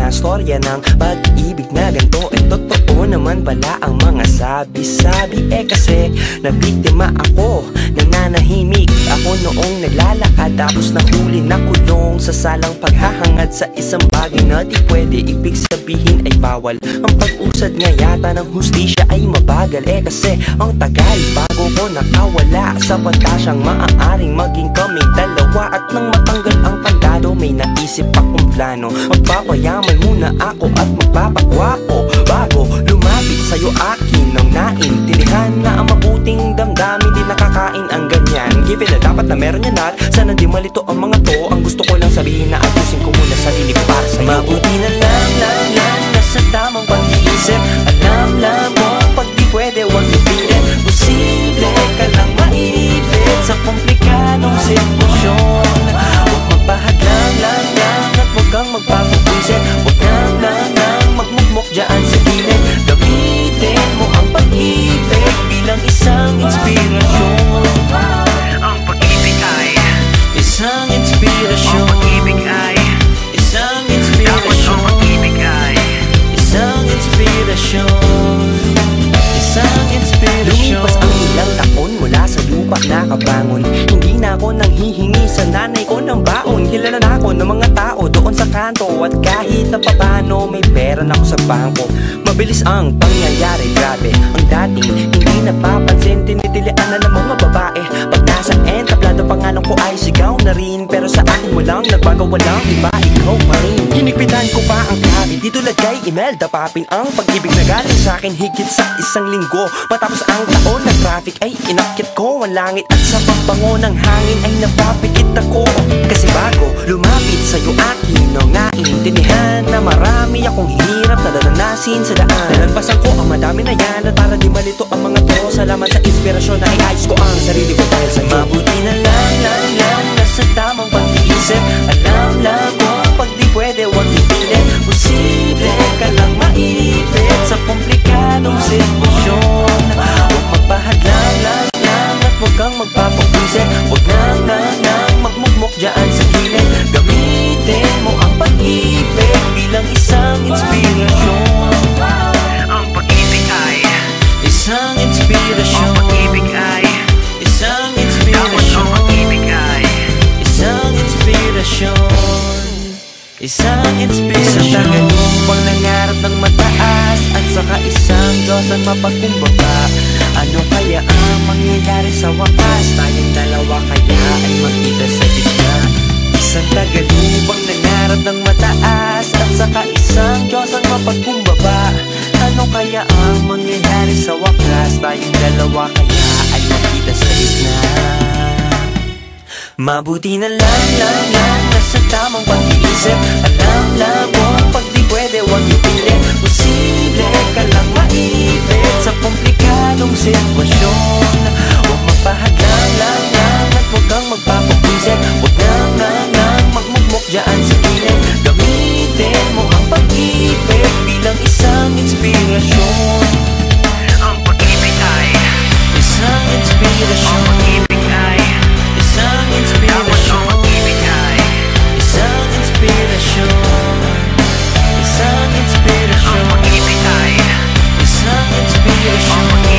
na storya ng pag-ibig na ganito. Totoo naman pala ang mga sabi-sabi. Kasi nabiktima ako, nananahimik ako noong naglalakad, tapos nahuli na kulong sa salang paghahangad sa isang bagay na di pwede. Ibig sabihin ay bawal. Ang pag-usad nga yata ng hustisya ay mabagal. Kasi ang tagal bago ko nakawala sa pantasyang maaaring maging kaming dalawa. At nang matanggal ang kandado, may naisip akong plano. Magpapayaman muna ako at magpapagwapo bago lumapit sa'yo akin ng naintindihan na ang mabuting damdamin di nakakain ang ganyan. Given na dapat na meron yan at sana di malito ang mga to. Ang gusto ko lang sabihin na ayusin ko muna sarili ko para sa'yo. Mabuti na lang nasa tamang pag-iisip. Alam mo pag di pwede wag ipilit. Posible ka lang maipit sa komplikadong sitwasyon. Huwag magpahadlang lang at huwag kang magpapagwisit. Huwag lang magmukmok dyan sa gilid. Gamitin mo ang pag-ibig bilang isang inspirasyon. Ang pag-ibig ay isang inspirasyon. Ang pag-ibig ay isang dapat ang inspirasyon. pag-ibig ay Isang inspirasyon. Isang inspirasyon. Lumipas ang ilang taon mula sa lupa nakabangon. Hindi na ako nanghihingi sa nanay ko ng baon. Kilala na ako ng mga tao doon sa kanto. At kahit na papano may pera na ako sa bangko. Mabilis ang pangyayari, grabe. Ang dating hindi napapansin, tinitilian na ng mga babae. Pag nasa end, tablado pangalan ko ay sigaw na rin. Pero sa akin walang nagbago, walang iba, ikaw pa rin. Hinigpitan ko pa ang kahit di tulad kay Imelda Papin. Ang pag-ibig na galing sa akin higit sa isang linggo. Matapos ang taon na traffic ay inakyat ko ang langit. At sa pagbango ng hangin ay napapikit ako. Kasi bago lumapit sa'yo akin nang naintindihan na marami akong hirap na naranasin sa daan. Nalagpasan ko ang madami na yan at para di malito ang mga to. Salamat sa inspirasyon na iayos ko ang sarili ko dahil sa'yo. Mabuti na lang nasa tamang pag-iisip. Alam mo pag di pwede wag ipilit. Posible ka lang maipit sa komplikadong sitwasyon. Huwag magpahadlang lang at huwag kang magpapagwisit. Huwag lang magmukmok dyan sa gilid. Gamitin mo ang pag-ibig bilang isang inspirasyon. ang pag-ibig ay Isang inspirasyon. ang pag-ibig ay Isang dapat inspirasyon. ang pag-ibig ay Isang inspirasyon. Isang inspirasyon. Isang tagalupang nangarap ng mataas at saka isang Diyos ang mapagkumbaba. Ano kaya ang mangyayari sa wakas? Tayong dalawa kaya ay magkita sa gitna. Isang tagalupang nangarap ng mataas at saka isang Diyos ang mapagkumbaba. Ano kaya ang mangyayari sa wakas? Tayong dalawa kaya ay magkita sa gitna. Mabuti na lang nasa tamang pag-iisip. Alam mo pag di pwede wag ipilit. Posible ka lang maipit sa komplikadong sitwasyon. Huwag magpahadlang lang at huwag kang magpapagwisit. Huwag lang magmukmok dyan sa gilid. Gamitin mo ang pag-ibig bilang isang inspirasyon. ang pag-ibig ay Isang ang inspirasyon. pag-ibig ay Isang dapat ang inspirasyon. pag-ibig ay Isang inspirasyon. Isang ang inspirasyon. pag-ibig ay Isang inspirasyon.